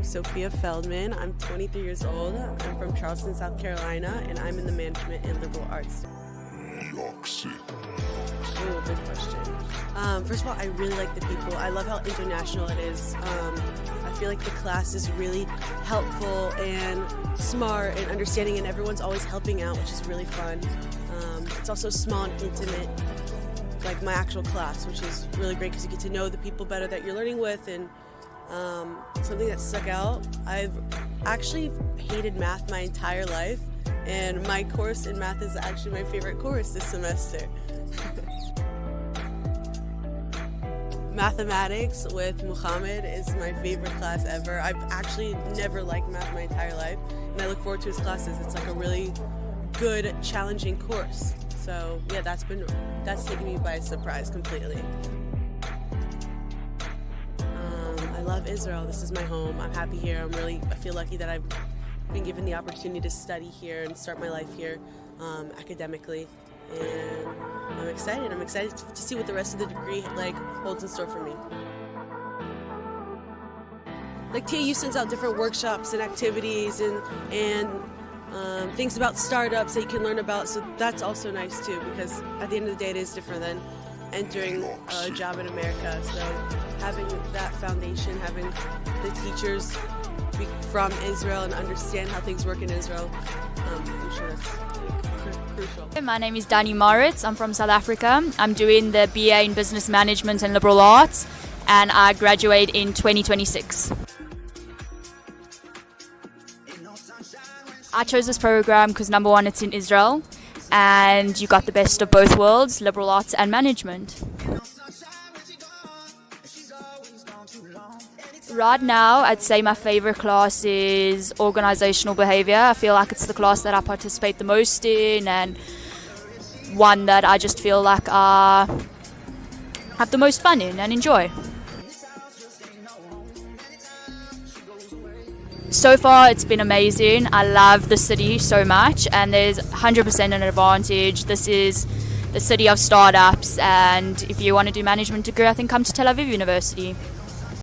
I'm Sophia Feldman. I'm 23 years old. I'm from Charleston, South Carolina, and I'm in the management and liberal arts. York City. Ooh, good question. First of all, I really like the people. I love how international it is. I feel like the class is really helpful and smart and understanding, and everyone's always helping out, which is really fun. It's also small and intimate, like my actual class, which is really great because you get to know the people better that you're learning with. And something that stuck out, I've actually hated math my entire life, and my course in math is actually my favorite course this semester. Mathematics with Muhammad is my favorite class ever. I've actually never liked math my entire life, and I look forward to his classes. It's like a really good, challenging course. So yeah, that's taken me by surprise completely. I love Israel. This is my home. I'm happy here. I feel lucky that I've been given the opportunity to study here and start my life here academically. And I'm excited. I'm excited to see what the rest of the degree holds in store for me. TAU sends out different workshops and activities and things about startups that you can learn about. So that's also nice too, because at the end of the day, it is different than entering a job in America. So having that foundation, having the teachers be from Israel and understand how things work in Israel, I'm sure that's crucial. My name is Dani Moritz. I'm from South Africa. I'm doing the BA in Business Management and Liberal Arts, and I graduate in 2026. I chose this program because number one, it's in Israel, and you got the best of both worlds, liberal arts and management. Right now, I'd say my favorite class is organizational behavior. I feel like it's the class that I participate the most in, and one that I just feel like I have the most fun in and enjoy. So far, it's been amazing. I love the city so much, and there's 100% an advantage. This is the city of startups, and if you want to do management degree, I think come to Tel Aviv University.